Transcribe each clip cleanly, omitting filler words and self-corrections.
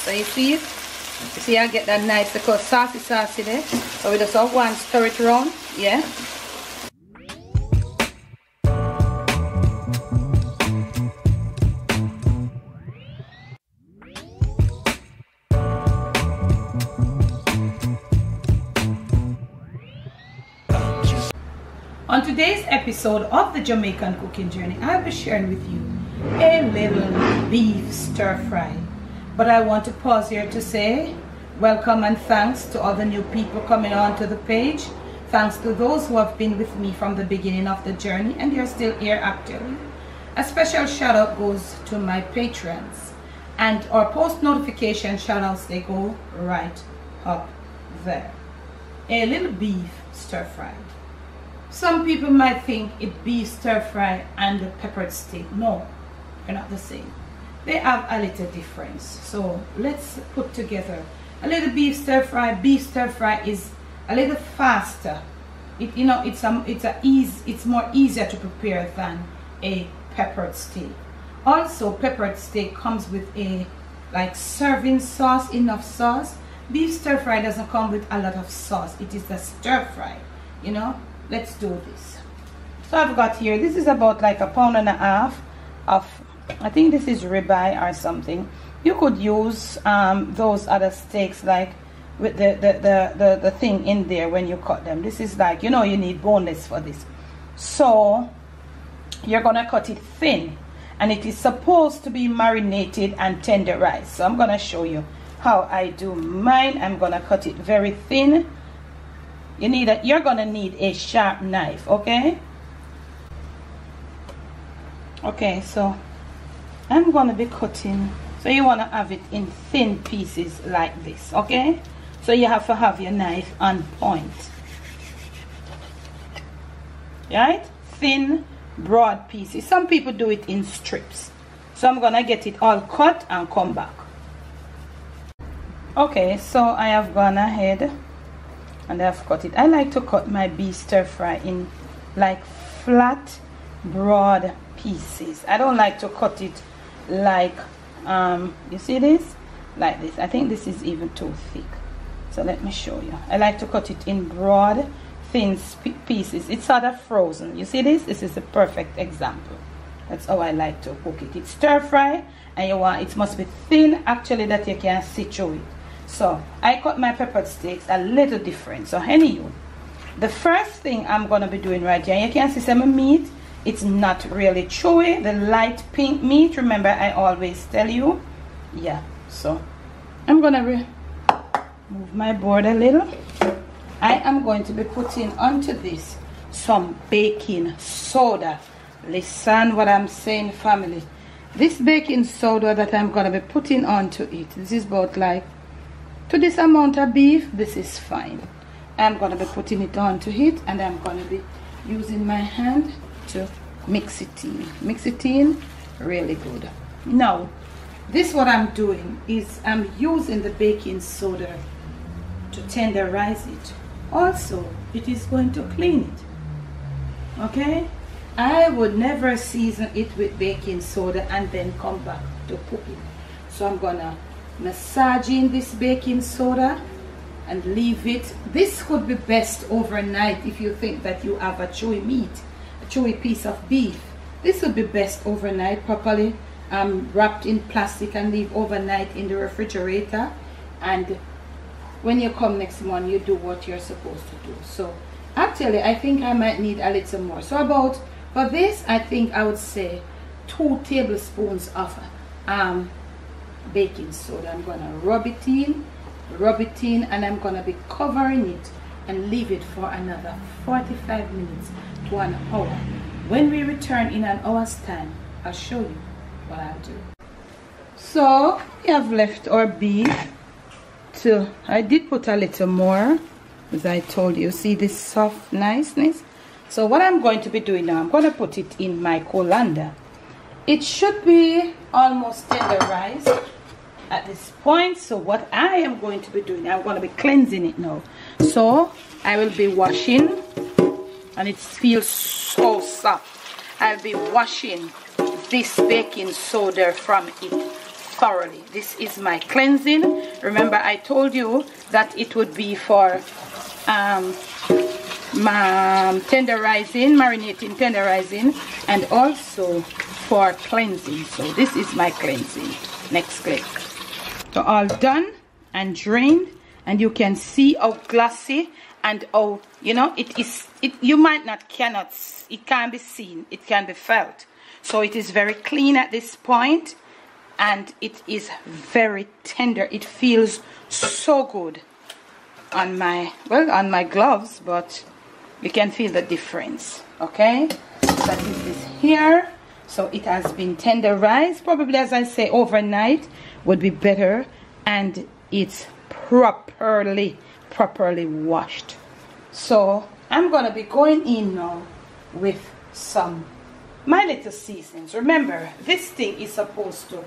So you see it? You see I get that nice because saucy there. So we just have one stir it around, yeah. On today's episode of the Jamaican Cooking Journey, I'll be sharing with you a little beef stir fry. But I want to pause here to say welcome and thanks to all the new people coming on to the page. Thanks to those who have been with me from the beginning of the journey and you're still here actually. A special shout out goes to my patrons, and our post notification shout outs, they go right up there. A little beef stir fry. Some people might think it beef stir fry and the peppered steak. No, they're not the same. They have a little difference. So let's put together a little beef stir fry. Beef stir fry is a little faster. It's more easier to prepare than a peppered steak. Also, peppered steak comes with a serving sauce, enough sauce. Beef stir fry doesn't come with a lot of sauce. It is a stir fry, you know. Let's do this. So I've got here, this is about like 1.5 pounds of, I think this is ribeye or something. You could use those other steaks like with the thing in there when you cut them. This is like, you know, you need boneless for this. So you're gonna cut it thin, and it is supposed to be marinated and tenderized. So I'm gonna show you how I do mine. I'm gonna cut it very thin. You're gonna need a sharp knife, okay? Okay, so I'm gonna be cutting. So you wanna have it in thin pieces like this, okay? So you have to have your knife on point. Right? Thin, broad pieces. Some people do it in strips. So I'm gonna get it all cut and come back. Okay, so I have gone ahead and I've cut it. I like to cut my beef stir fry in like flat, broad pieces. I don't like to cut it like you see this, like this. I think this is even too thick, so let me show you. I like to cut it in broad, thin pieces. It's sort of frozen. You see this? This is the perfect example. That's how I like to cook it. It's stir fry, and it must be thin actually that you can see through it. So I cut my peppered steaks a little different. So anyway, the first thing I'm gonna be doing right here, you can see some meat. It's not really chewy, the light pink meat. Remember, I always tell you. Yeah, so I'm gonna move my board a little. I am going to be putting onto this some baking soda. Listen what I'm saying, family. This baking soda that I'm gonna be putting onto it, this is about like, to this amount of beef, this is fine. I'm gonna be putting it onto it, and I'm gonna be using my hand to mix it in really good. Now this, what I'm doing is I'm using the baking soda to tenderize it. Also, it is going to clean it, okay? I would never season it with baking soda and then come back to cook it. So I'm gonna massage in this baking soda and leave it. This could be best overnight if you think that you have a chewy meat, a chewy piece of beef. This would be best overnight, properly wrapped in plastic, and leave overnight in the refrigerator. And when you come next morning, you do what you're supposed to do. So actually, I think I might need a little more. So about, for this, I think I would say 2 tablespoons of baking soda. I'm gonna rub it in, and I'm gonna be covering it and leave it for another 45 minutes to an hour. When we return in an hour's time, I'll show you what I'll do. So we have left our beef to, I did put a little more, as I told you. See this soft niceness? So what I'm going to be doing now, I'm going to put it in my colander. It should be almost tenderized at this point. So what I am going to be doing, I'm going to be cleansing it now. So I will be washing, and it feels so soft. I'll be washing this baking soda from it thoroughly. This is my cleansing. Remember, I told you that it would be for tenderizing, marinating, tenderizing, and also for cleansing. So this is my cleansing. Next click. So all done and drained, and you can see how glossy and how, you know, it you might not, it can be seen, it can be felt. So it is very clean at this point, and it is very tender. It feels so good on my, well, on my gloves, but you can feel the difference. Okay, that is this here. So it has been tenderized, probably, as I say, overnight would be better, and it's properly washed. So I'm gonna be going in now with some my little seasonings. Remember, this thing is supposed to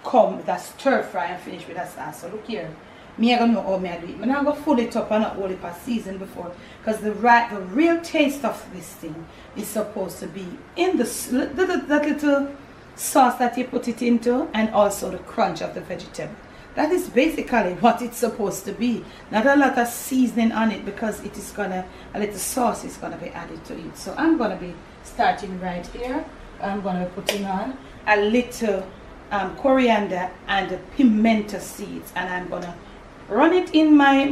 come with a stir fry and finish with a sauce. So look here, me I gonna know how me I do it. I'm not gonna fold it up and not hold it for season before, because the real taste of this thing is supposed to be in that little sauce that you put it into, and also the crunch of the vegetable. That is basically what it's supposed to be. Not a lot of seasoning on it, because it is gonna, a little sauce is gonna be added to it. So I'm gonna be starting right here. I'm gonna be putting on a little coriander and pimento seeds, and I'm gonna run it in my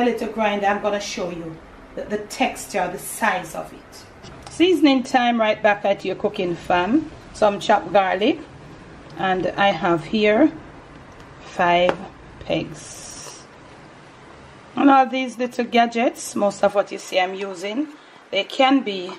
little grinder. I'm gonna show you the texture, the size of it. Seasoning time, right back at your cooking fam. Some chopped garlic, and I have here 5 pegs. And all these little gadgets, most of what you see I'm using, they can be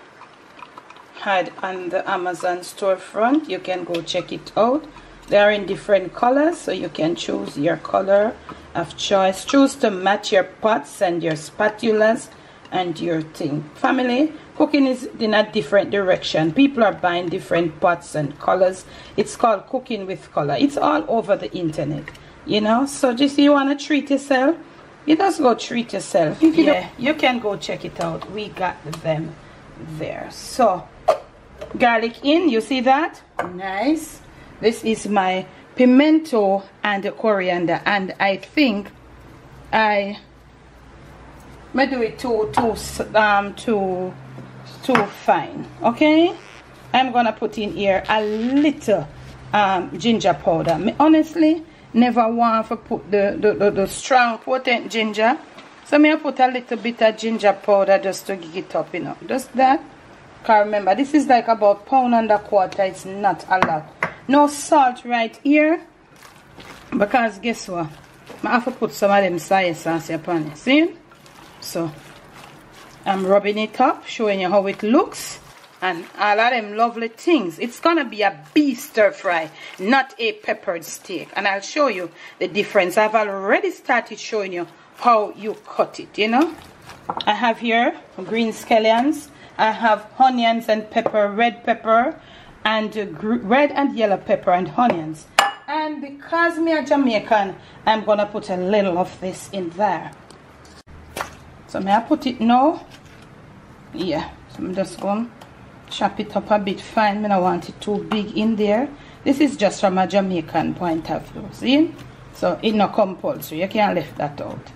had on the Amazon storefront. You can go check it out. They are in different colors, so you can choose your color of choice. Choose to match your pots and your spatulas and your thing. Family, cooking is in a different direction. People are buying different pots and colors. It's called cooking with color. It's all over the internet, you know. So just, you want to treat yourself, you just go treat yourself. Yeah, you can go check it out. We got them there. So garlic in, you see that? Nice. This is my pimento and coriander, and I think I may do it too fine. Okay, I'm gonna put in here a little ginger powder. Me honestly never want to put the strong potent ginger, so me I put a little bit of ginger powder just to get it up, you know, just that. Cause remember, this is like about £1.25. It's not a lot. No salt right here, because guess what, I have to put some of them soy sauce upon it. See? So I'm rubbing it up, showing you how it looks, and all of them lovely things. It's gonna be a beef stir fry, not a peppered steak, and I'll show you the difference. I've already started showing you how you cut it, you know. I have here green scallions, I have onions and pepper, red pepper, and red and yellow pepper and onions. And because me a Jamaican, I'm gonna put a little of this in there. So may I put it now? Yeah, so I'm just going to chop it up a bit fine. I don't want it too big in there. This is just from a Jamaican point of view, see? So it's not compulsory, you can't leave that out.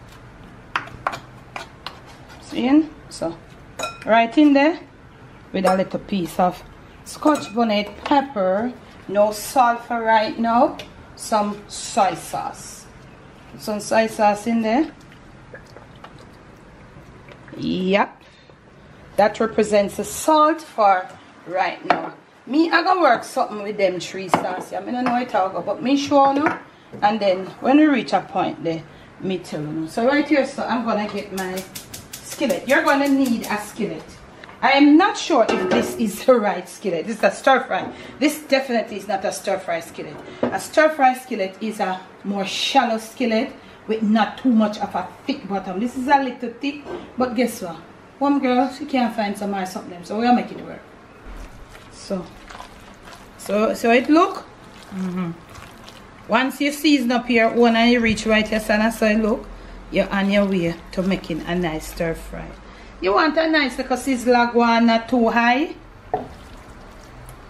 See? So right in there with a little piece of Scotch bonnet pepper, no salt for right now, some soy sauce. Put some soy sauce in there. Yep, that represents the salt for right now. Me, I gonna work something with them 3 sauce. I don't know how it all go, but me sure no. And then when we reach a point there, me tell you. So right here, so I'm gonna get my skillet. You're gonna need a skillet. I am not sure if this is the right skillet. This is a stir fry. This definitely is not a stir fry skillet. A stir fry skillet is a more shallow skillet with not too much of a thick bottom. This is a little thick, but guess what? One girl, she can't find some or something, so we'll make it work. So it look. Once you season up your own and you reach right here, so it look, you're on your way to making a nice stir fry. You want a nice little sizzler one, not too high.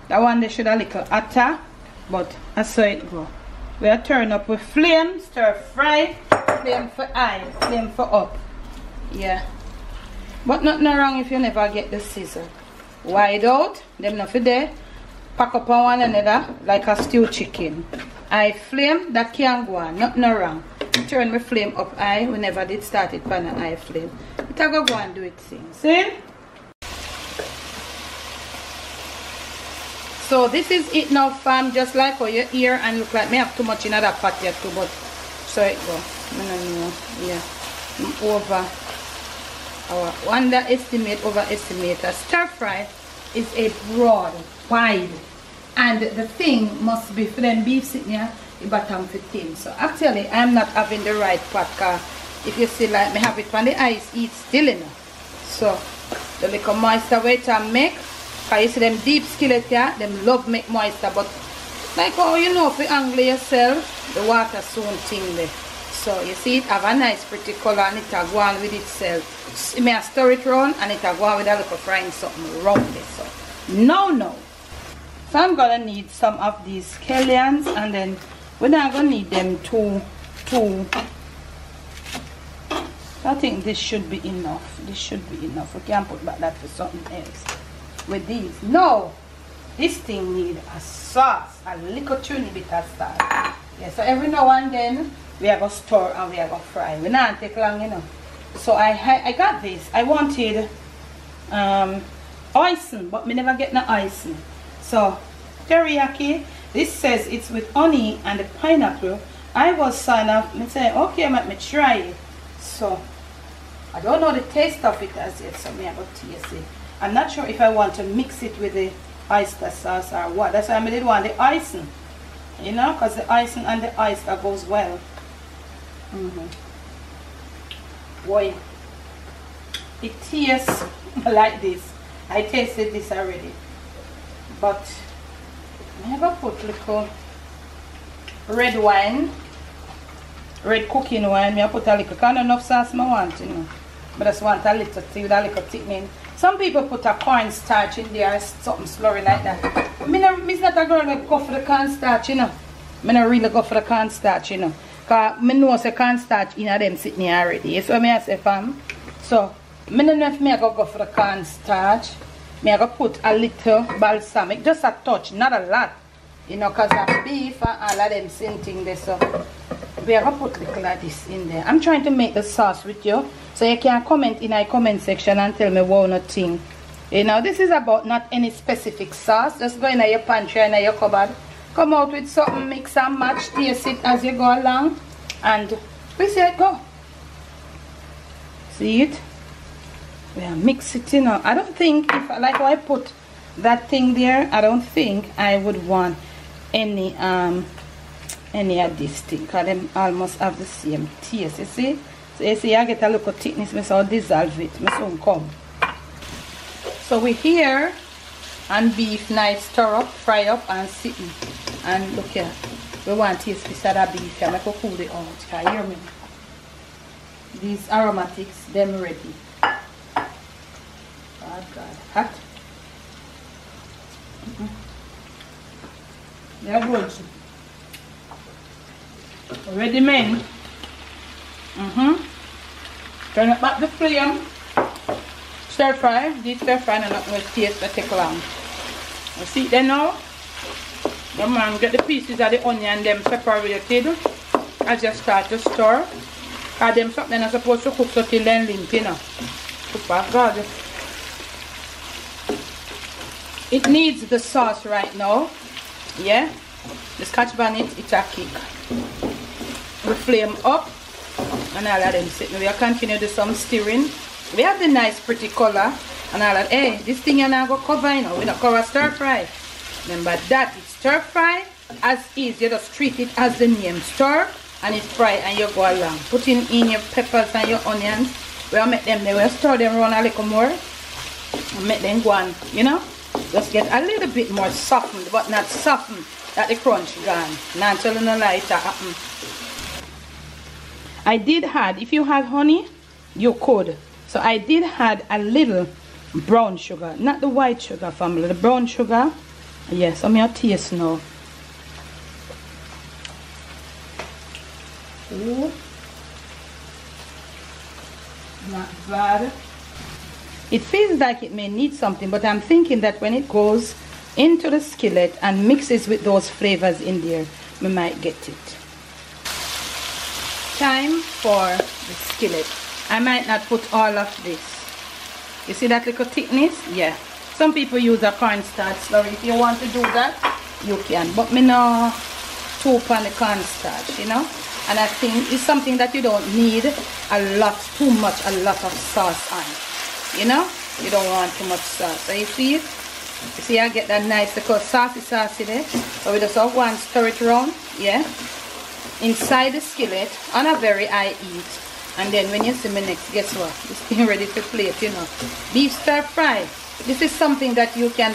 That one they should a little hotter, but I saw it go. We are turn up with flame, stir fry, flame for high, flame for up. Yeah. But nothing wrong if you never get the scissor. Wide out, them nothing there. Pack up on one another like a stewed chicken. High flame, that can go on, nothing wrong. Turn my flame up high, we never did start it on a high flame. It will go and do it thing. See? So this is it now, fam. Just like how you hear and look like me have too much in that pot yet too, but so it go. I don't know. Yeah. Underestimate, overestimate. A stir fry is a broad, wide, and the thing must be for them beef sitting here, the bottom for thin. So actually I'm not having the right pot, cause if you see like me have it on the ice, it's still enough. So the little moisture weight I make. Cause you see them deep skillet here, them love make moisture, but like how you know if you angle yourself, the water soon thing there. So you see it have a nice pretty color and it will go on with itself. You may stir it round and it will go on with a little frying something round there. So no. So I'm gonna need some of these scallions, and then we're not gonna need them two. I think this should be enough. This should be enough. We can't put back that for something else. With these, no, this thing need a sauce, a little tiny bit of sauce. Yeah, so every now and then we are gonna store and we are gonna fry. We not take long, you know. So I got this. I wanted icing, but me never get no icing. So teriyaki. This says it's with honey and the pineapple. I was sign up. Me say okay, let me try it. So I don't know the taste of it as yet, so me I go taste it. I'm not sure if I want to mix it with the oyster sauce or what. That's why I did want the icing. You know, because the icing and the oyster goes well. Boy, it tastes like this. I tasted this already. But I never put little red wine, red cooking wine. I put a little, kind of enough sauce I want, you know. But I just want a little tea with a little thickening. Some people put a cornstarch in there, something slurry like that. Me's not a girl that go for the cornstarch, you know. I don't really go for the cornstarch, you know. Because I know the cornstarch in them sitting here already. So I say, fam. So, I don't know if I go for the cornstarch. I go put a little balsamic, just a touch, not a lot. You know, because of beef and all of them same thing there. So, we are going to put a little of this in there. I'm trying to make the sauce with you. So you can comment in my comment section and tell me what not thing. You know, this is about not any specific sauce. Just go in your pantry and your cupboard. Come out with something, mix and match, taste it as you go along. And we see it go. See it? We are mix it, you know. I don't think, if like how I put that thing there, I don't think I would want any of this thing. Because them almost have the same taste, you see? So you see I get a little thickness, so I'll dissolve it. I soon come. So we're here and beef nice stir up, fry up and sitting. And look here. We want to taste this other beef here. I can cool it out. Can you hear me? These aromatics, them ready. Oh God. Hot. They're good. Ready, men. Turn it back the flame. Stir fry. This stir fry and not going to taste that take long. You see it there now? Your man get the pieces of the onion them separated as you start to stir. Because them something are supposed to cook so till then limp, you know. Super God. It needs the sauce right now. Yeah? The Scotch bonnet, it's a kick. We flame up and all of them sitting. We'll continue to do some stirring. We have the nice pretty color and all that. Hey, this thing you're not going to cover, you know. We're not cover stir fry. Remember that it's stir fry as is. You just treat it as the name. Stir and it's fry and you go along. Put in your peppers and your onions. We'll make them there. We'll stir them around a little more. And make them go on, you know. Just get a little bit more softened, but not softened that the crunch gone. Not telling a lie to happen. I did add, if you had honey, you could. So I did add a little brown sugar, not the white sugar family, the brown sugar. Yes, I'm going to taste now. Ooh. Not bad. It feels like it may need something, but I'm thinking that when it goes into the skillet and mixes with those flavors in there, we might get it. Time for the skillet. I might not put all of this. You see that little thickness? Yeah. Some people use a cornstarch slurry. If you want to do that, you can. But me no too on the cornstarch, you know. And I think it's something that you don't need a lot, too much, a lot of sauce on. You know, you don't want too much sauce. So you see it? You see I get that nice little saucy there. So we just have one stir it around, yeah, inside the skillet on a very high heat. And then when you see me next, guess what? It's getting ready to plate, you know. Beef stir fry. This is something that you can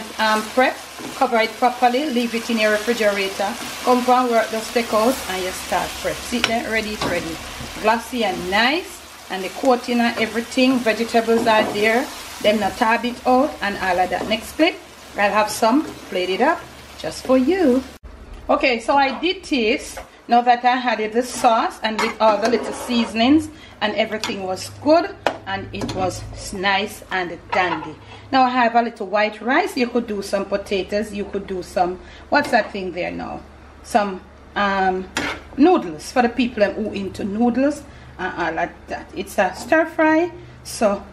prep, cover it properly, leave it in your refrigerator, come from work, just take out and you start prep. See it there, ready, it's ready. Glossy and nice, and the coating and everything, vegetables are there, them not tab it out and all of that. Next clip, I'll have some plated up just for you. Okay, so I did taste, now that I had the sauce and with all the little seasonings and everything was good and it was nice and dandy. Now I have a little white rice. You could do some potatoes, you could do some, what's that thing there now? Some noodles for the people who into noodles and all like that. It's a stir fry, so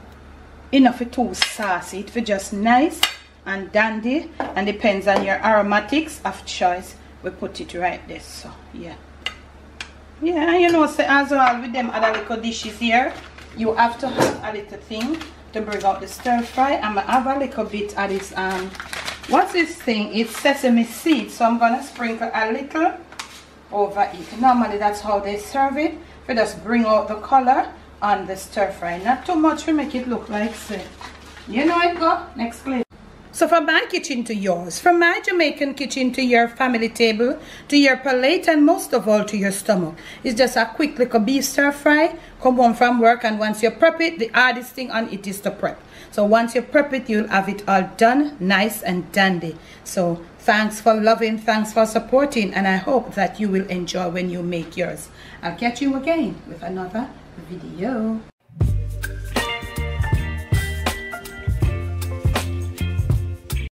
enough it too saucy. It for just nice and dandy, and depends on your aromatics of choice. We put it right there, so yeah. Yeah, you know, so as well with them other little dishes here, you have to have a little thing to bring out the stir fry. I'm gonna have a little bit of this what's this thing? It's sesame seeds, so I'm gonna sprinkle a little over it. Normally that's how they serve it. We just bring out the color on the stir fry, not too much to make it look like say. You know it go. Next clip. So from my kitchen to yours, from my Jamaican kitchen to your family table, to your palate, and most of all to your stomach. It's just a quick little beef stir fry. Come home from work, and once you prep it, the hardest thing on it is to prep. So once you prep it, you'll have it all done, nice and dandy. So thanks for loving, thanks for supporting, and I hope that you will enjoy when you make yours. I'll catch you again with another video.